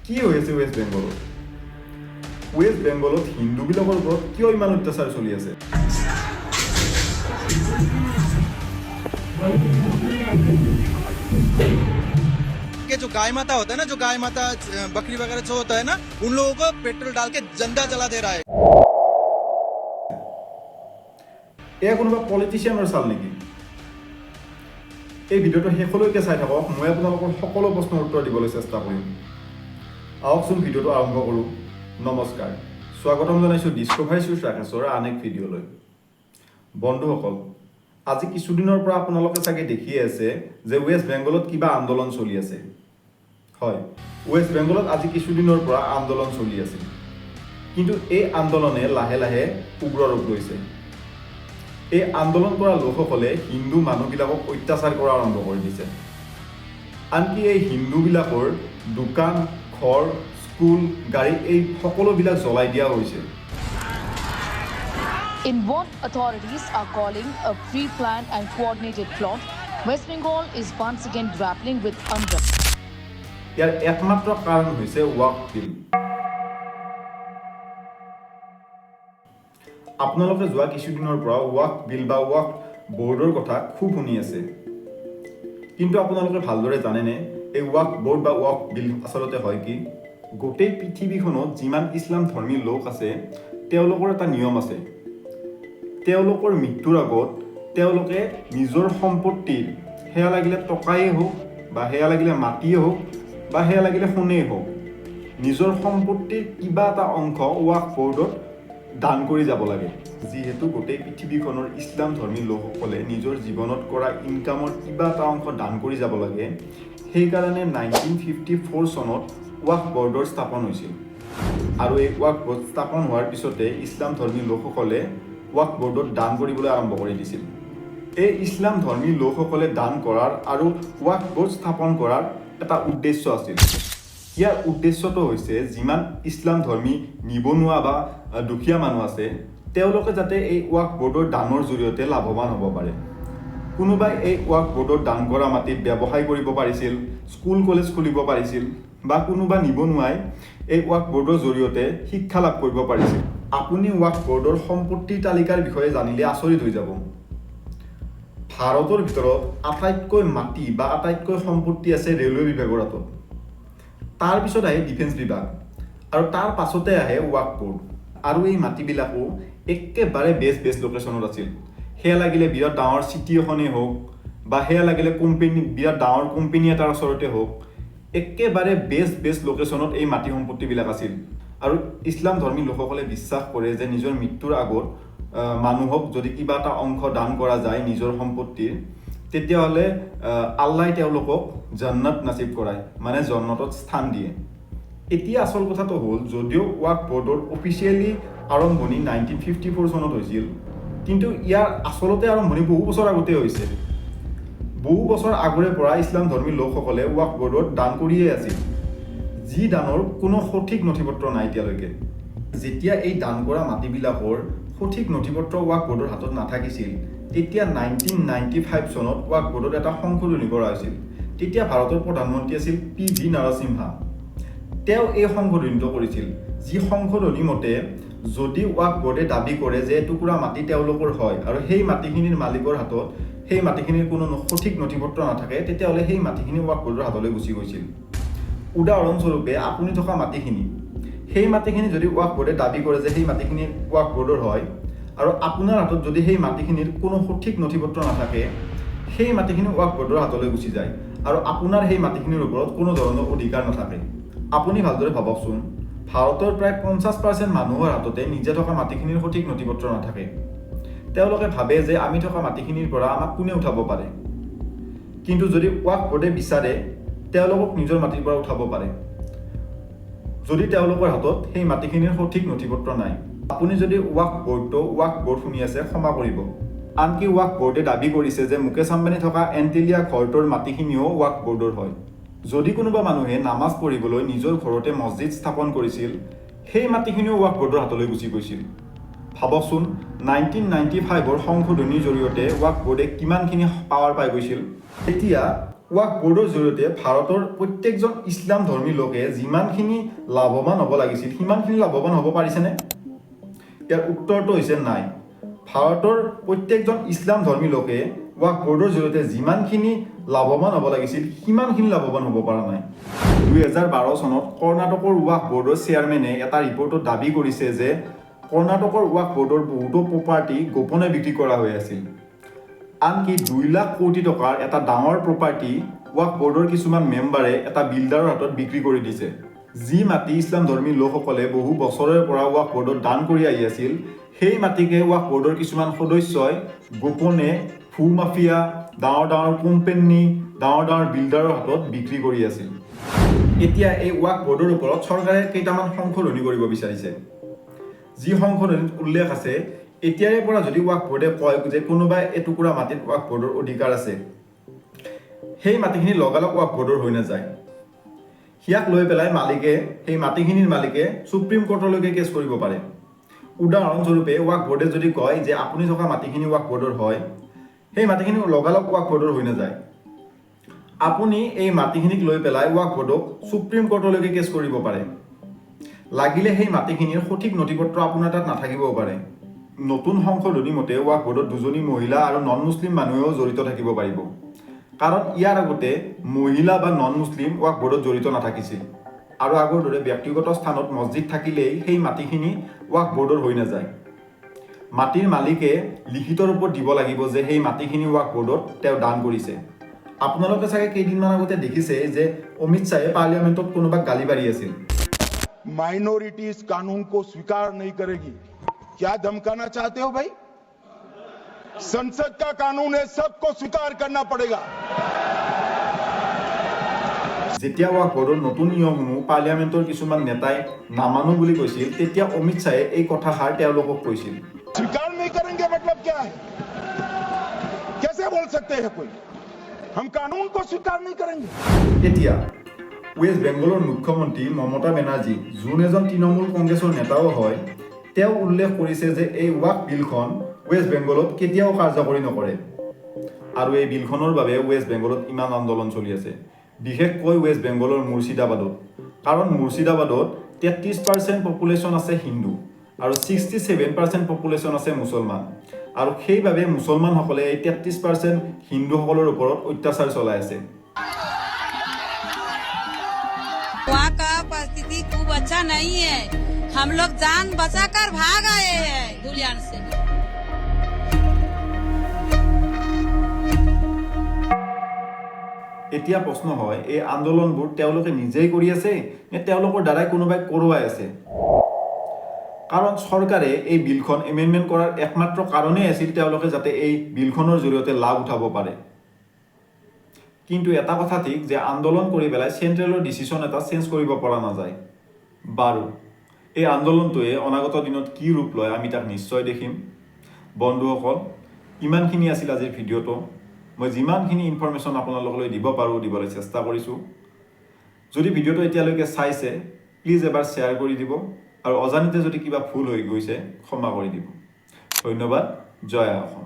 কি হৈছে west বেংগলত? West বেংগলত হিন্দুবিলাকৰ ওপৰত কিয় ইমান অত্যাচাৰ চলি আছে? के जो गाय माता होता है ना, जो गाय माता बकरी वगैरह जो होता है ना, उन लोगों को पेट्रोल डाल के जिंदा जला दे रहा है। এয়া কোনোবা পলিটিচিয়ানৰ চাল নেকি? এই ভিডিঅ'টো শেষলৈকে চাই থাকক, মই আপোনালোকৰ সকলো প্ৰশ্নৰ উত্তৰ দিবলৈ চেষ্টা কৰিম। আহকচোন ভিডিঅ'টো আৰম্ভ কৰোঁ। নমস্কাৰ, স্বাগতম জনাইছোঁ ডিস্কভাৰী চুজ ৰাকেশৰ আন এক ভিডিঅ'লৈ। বন্ধুসকল, আজি কিছুদিনৰ পৰা আপোনালোকে চাগে দেখিয়ে আছে যে ৱেষ্ট বেংগলত কিবা আন্দোলন চলি আছে। হয়, ৱেষ্ট বেংগলত আজি কিছুদিনৰ পৰা আন্দোলন চলি আছিল, কিন্তু এই আন্দোলনে লাহে লাহে উগ্ৰ ৰূপ লৈছে। এই আন্দোলন কৰা লোকসকলে হিন্দু মানুহবিলাকক অত্যাচাৰ কৰা আৰম্ভ কৰি দিছে। আনকি এই হিন্দুবিলাকৰ দোকান, ঘৰ, স্কুল, গাড়ী এই সকলোবিলাক জ্বলাই দিয়া হৈছে। In what authorities are calling a pre-planned and coordinated plot, West Bengal is once again grappling with unrest. ইয়াৰ একমাত্ৰ কাৰণ হৈছে ৱাকফ বিল। আপোনালোকে যোৱা কিছুদিনৰ পৰা ৱাকফ বিল বা ৱাকফ বৰ্ডৰ কথা খুব শুনি আছে, কিন্তু আপোনালোকে ভালদৰে জানেনে এই ৱাকফ বৰ্ড বা ৱাকফ বিল আচলতে হয় কি? গোটেই পৃথিৱীখনত যিমান ইছলাম ধৰ্মী লোক আছে তেওঁলোকৰ এটা নিয়ম আছে। তেওঁলোকৰ মৃত্যুৰ আগত তেওঁলোকে নিজৰ সম্পত্তিৰ, সেয়া লাগিলে টকাই হওক বা সেয়া লাগিলে মাটিয়ে হওক বা সেয়া লাগিলে সোণেই হওক, নিজৰ সম্পত্তিৰ কিবা এটা অংশ ৱাকফ বৰ্ডত দান কৰি যাব লাগে। যিহেতু গোটেই পৃথিৱীখনৰ ইছলাম ধৰ্মী লোকসকলে নিজৰ জীৱনত কৰা ইনকামৰ কিবা এটা অংশ দান কৰি যাব লাগে, সেইকাৰণে 1954 চনত ৱাকফ বৰ্ডৰ স্থাপন হৈছিল। আৰু এই ৱাকফ বৰ্ড স্থাপন হোৱাৰ পিছতে ইছলাম ধৰ্মী লোকসকলে ৱাকফ বৰ্ডত দান কৰিবলৈ আৰম্ভ কৰি দিছিল। এই ইছলাম ধৰ্মী লোকসকলে দান কৰাৰ আৰু ৱাকফ বৰ্ড স্থাপন কৰাৰ এটা উদ্দেশ্য আছিল। ইয়াৰ উদ্দেশ্যটো হৈছে যিমান ইছলাম ধৰ্মী নিবনুৱা বা দুখীয়া মানুহ আছে তেওঁলোকে যাতে এই ৱাকফ বৰ্ডৰ দানৰ জৰিয়তে লাভৱান হ'ব পাৰে। কোনোবাই এই ৱাকফ বৰ্ডৰ দান কৰা মাটিত ব্যৱসায় কৰিব পাৰিছিল, স্কুল কলেজ খুলিব পাৰিছিল, বা কোনোবা নিবনুৱাই এই ৱাকফ বৰ্ডৰ জৰিয়তে শিক্ষা লাভ কৰিব পাৰিছিল। আপুনি ৱাকফ বৰ্ডৰ সম্পত্তিৰ তালিকাৰ বিষয়ে জানিলে আচৰিত হৈ যাব। ভাৰতৰ ভিতৰত আটাইতকৈ মাটি বা আটাইতকৈ সম্পত্তি আছে ৰেলৱে বিভাগৰ হাতত, তাৰপিছত আহে ডিফেন্স বিভাগ আৰু তাৰ পাছতে আহে ৱাকফ বৰ্ড। আৰু এই মাটিবিলাকো একেবাৰে বেষ্ট লোকেশ্যনত আছিল। সেয়া লাগিলে বিৰাট ডাঙৰ চিটি এখনেই হওক বা সেয়া লাগিলে বিৰাট ডাঙৰ কোম্পানী এটাৰ ওচৰতে হওক, একেবাৰে বেষ্ট লোকেশ্যনত এই মাটি সম্পত্তিবিলাক আছিল। আৰু ইছলাম ধৰ্মী লোকসকলে বিশ্বাস কৰে যে নিজৰ মৃত্যুৰ আগত মানুহক যদি কিবা এটা অংশ দান কৰা যায় নিজৰ সম্পত্তিৰ, তেতিয়াহ'লে আল্লাই তেওঁলোকক জান্নাত নাচিব কৰায়, মানে জান্নাতত স্থান দিয়ে। এতিয়া আচল কথাটো হ'ল, যদিও ৱাকফ বৰ্ডৰ অফিচিয়েলি আৰম্ভণি 1954 চনত হৈছিল, কিন্তু ইয়াৰ আচলতে আৰম্ভণি বহু বছৰ আগতে হৈছে। বহু বছৰ আগৰে পৰা ইছলাম ধৰ্মী লোকসকলে ৱাকফ বৰ্ডত দান কৰিয়ে আছিল, যি দানৰ কোনো সঠিক নথিপত্ৰ নাই এতিয়ালৈকে। যেতিয়া এই দান কৰা মাটিবিলাকৰ সঠিক নথিপত্ৰ ৱাকফ বৰ্ডৰ হাতত নাথাকিছিল, তেতিয়া 1995 চনত ৱাকফ বৰ্ডত এটা সংশোধনী কৰা হৈছিল। তেতিয়া ভাৰতৰ প্ৰধানমন্ত্ৰী আছিল PV নাৰাছিমহা। তেওঁ এই সংশোধনীটো কৰিছিল, যি সংশোধনী মতে যদি ৱাকফ বৰ্ডে দাবী কৰে যে এটুকুৰা মাটি তেওঁলোকৰ হয় আৰু সেই মাটিখিনিৰ মালিকৰ হাতত সেই মাটিখিনিৰ কোনো সঠিক নথিপত্ৰ নাথাকে, তেতিয়াহ'লে সেই মাটিখিনি ৱাকফ বৰ্ডৰ হাতলৈ গুচি গৈছিল। উদাহৰণস্বৰূপে আপুনি থকা মাটিখিনি, সেই মাটিখিনি যদি ৱাকফ বৰ্ডে দাবী কৰে যে সেই মাটিখিনি ৱাকফ বৰ্ডৰ হয় আৰু আপোনাৰ হাতত যদি সেই মাটিখিনিৰ কোনো সঠিক নথিপত্ৰ নাথাকে, সেই মাটিখিনি ৱাকফ বৰ্ডৰ হাতলৈ গুচি যায় আৰু আপোনাৰ সেই মাটিখিনিৰ ওপৰত কোনো ধৰণৰ অধিকাৰ নাথাকে। আপুনি ভালদৰে ভাবকচোন, ভাৰতৰ প্ৰায় 50% মানুহৰ হাততে নিজে থকা মাটিখিনিৰ সঠিক নথিপত্ৰ নাথাকে। তেওঁলোকে ভাবে যে আমি থকা মাটিখিনিৰ পৰা আমাক কোনে উঠাব পাৰে, কিন্তু যদি ৱাকফ বৰ্ডে বিচাৰে তেওঁলোকক নিজৰ মাটিৰ পৰা উঠাব পাৰে, যদি তেওঁলোকৰ হাতত সেই মাটিখিনিৰ সঠিক নথিপত্ৰ নাই। আপুনি যদি ৱাকফ বৰ্ড শুনি আছে, ক্ষমা কৰিব। আনকি ৱাকফ বৰ্ডে দাবী কৰিছে যে মুকেশ আম্বানী থকা এণ্টেলিয়া ঘৰটোৰ মাটিখিনিও ৱাকফ বৰ্ডৰ হয়। যদি কোনোবা মানুহে নামাজ পঢ়িবলৈ নিজৰ ঘৰতে মছজিদ স্থাপন কৰিছিল, সেই মাটিখিনিও ৱাকফ বৰ্ডৰ হাতলৈ গুচি গৈছিল। ভাবকচোন, 1995ৰ সংশোধনীৰ জৰিয়তে ৱাকফ বৰ্ডে কিমানখিনি পাৱাৰ পাই গৈছিল। এতিয়া ৱাকফ বোৰ্ডৰ জৰিয়তে ভাৰতৰ প্ৰত্যেকজন ইছলাম ধৰ্মী লোকে যিমানখিনি লাভৱান হ'ব লাগিছিল সিমানখিনি লাভৱান হ'ব পাৰিছেনে? ইয়াৰ উত্তৰটো হৈছে নাই। ভাৰতৰ প্ৰত্যেকজন ইছলাম ধৰ্মী লোকে ৱাকফ বোৰ্ডৰ জৰিয়তে যিমানখিনি লাভৱান হ'ব লাগিছিল সিমানখিনি লাভৱান হ'ব পৰা নাই। 2012 চনত কৰ্ণাটকৰ ৱাকফ বোৰ্ডৰ চেয়াৰমেনে এটা ৰিপৰ্টত দাবী কৰিছে যে কৰ্ণাটকৰ ৱাকফ বোৰ্ডৰ বহুতো প্ৰপাৰ্টি গোপনে বিক্ৰী কৰা হৈ আছিল। আনকি 2 লাখ কোটি টকাৰ এটা ডাঙৰ প্ৰপাৰ্টি ৱাকফ বোৰ্ডৰ কিছুমান মেম্বাৰে এটা বিল্ডাৰৰ হাতত বিক্ৰী কৰি দিছে। যি মাটি ইছলাম ধৰ্মী লোকসকলে বহু বছৰৰ পৰা ৱাকফ বোৰ্ডত দান কৰি আহি আছিল, সেই মাটিকে ৱাকফ বোৰ্ডৰ কিছুমান সদস্যই গোপনে ভূমাফিয়া, ডাঙৰ ডাঙৰ কোম্পানী, ডাঙৰ বিল্ডাৰৰ হাতত বিক্ৰী কৰি আছিল। এতিয়া এই ৱাকফ বোৰ্ডৰ ওপৰত চৰকাৰে কেইটামান সংশোধনী কৰিব বিচাৰিছে। যি সংশোধনীত উল্লেখ আছে, এতিয়াৰে পৰা যদি ৱাকফ বোৰ্ডে কয় যে কোনোবাই এটুকুৰা মাটিত ৱাকফ বোৰ্ডৰ অধিকাৰ আছে, সেই মাটিখিনি লগালগ ৱাকফ বোৰ্ডৰ হৈ নাযায়। সিয়াক লৈ পেলাই সেই মাটিখিনিৰ মালিকে সুপ্ৰিম কোৰ্টলৈকে কেছ কৰিব পাৰে। উদাহৰণস্বৰূপে ৱাকফ বোৰ্ডে যদি কয় যে আপুনি থকা মাটিখিনি ৱাকফ বোৰ্ডৰ হয়, সেই মাটিখিনি লগালগ ৱাকফ বোৰ্ডৰ হৈ নাযায়। আপুনি এই মাটিখিনিক লৈ পেলাই ৱাকফ বোৰ্ডক সুপ্ৰিম কোৰ্টলৈকে কেছ কৰিব পাৰে। লাগিলে সেই মাটিখিনিৰ সঠিক নথিপত্ৰ আপোনাৰ তাত নাথাকিবও পাৰে। নতুন সংশোধনী মতে ৱাকফ বোৰ্ডত 2জনী মহিলা আৰু নন মুছলিম মানুহেও জড়িত থাকিব পাৰিব। কাৰণ ইয়াৰ আগতে মহিলা বা নন মুছলিম ৱাকফ বোৰ্ডত জড়িত নাথাকিছিল। আৰু আগৰ দৰে ব্যক্তিগত স্থানত মছজিদ থাকিলেই সেই মাটিখিনি ৱাকফ বোৰ্ডৰ হৈ নাযায়। মাটিৰ মালিকে লিখিত ৰূপত দিব লাগিব যে সেই মাটিখিনি ৱাকফ বোৰ্ডত তেওঁ দান কৰিছে। আপোনালোকে চাগে কেইদিনমান আগতে দেখিছে যে অমিত শ্বাহে পাৰ্লিয়ামেণ্টত কোনোবাক গালি পাৰি আছিল। माइनॉरिटीज कानून को स्वीकार नहीं करेगी। क्या धमकाना चाहते हो भाई? संसद का कानून है, सबको स्वीकार करना पड़ेगा। যেতিয়া ৱাকফ বোৰ্ডৰ নতুন নিয়মসমূহ পাৰ্লিয়ামেণ্টৰ কিছুমান নেতাই নামানো বুলি কৈছিল, তেতিয়া অমিত শ্বাহে এই কথাষাৰ তেওঁলোকক কৈছিল। स्वीकार नहीं करेंगे मतलब क्या है? कैसे बोल सकते हैं कोई? हम कानून को स्वीकार नहीं करेंगे। এতিয়া ৱেষ্ট বেংগলৰ মুখ্যমন্ত্ৰী মমতা বেনাৰ্জী, যোন এজন তৃণমূল কংগ্ৰেছৰ নেতাও হয়, তেওঁ উল্লেখ কৰিছে যে এই ৱাকফ বিলখন ৱেষ্ট বেংগলত কেতিয়াও কাৰ্যকৰী নকৰে। আৰু এই বিলখনৰ বাবে ৱেষ্ট বেংগলত ইমান আন্দোলন চলি আছে, বিশেষকৈ ৱেষ্ট বেংগলৰ মুৰ্ছিদাবাদত। কাৰণ মুৰ্ছিদাবাদত 33% পপুলেশ্যন আছে হিন্দু আৰু 67% পপুলেশ্যন আছে মুছলমান। আৰু সেইবাবে মুছলমানসকলে এই 33% হিন্দুসকলৰ ওপৰত অত্যাচাৰ চলাই আছে। वहाँ का परिस्थिति खूब अच्छा नहीं है। हम लोग जान बचाकर भाग आए हैं धुलियान से। এতিয়া প্ৰশ্ন হয়, এই আন্দোলনবোৰ তেওঁলোকে নিজেই কৰি আছে নে তেওঁলোকৰ দ্বাৰাই কোনোবাই কৰোৱাই আছে? কাৰণ চৰকাৰে এই বিলখন এমেণ্ডমেণ্ট কৰাৰ একমাত্ৰ কাৰণেই আছিল তেওঁলোকে যাতে এই বিলখনৰ জৰিয়তে লাভ উঠাব পাৰে। কিন্তু এটা কথা ঠিক যে আন্দোলন কৰি পেলাই চেণ্ট্ৰেলৰ ডিচিশ্যন এটা চেঞ্জ কৰিব পৰা নাযায়। বাৰু, এই আন্দোলনটোৱে অনাগত দিনত কি ৰূপ লয় আমি তাক নিশ্চয় দেখিম। বন্ধুসকল, ইমানখিনি আছিল আজিৰ ভিডিঅ'টো। মই যিমানখিনি ইনফৰমেশ্যন আপোনালোকলৈ দিব পাৰোঁ দিবলৈ চেষ্টা কৰিছোঁ। যদি ভিডিঅ'টো এতিয়ালৈকে চাইছে, প্লিজ এবাৰ শ্বেয়াৰ কৰি দিব আৰু অজানিতে যদি কিবা ভুল হৈ গৈছে ক্ষমা কৰি দিব। ধন্যবাদ। জয় অসম।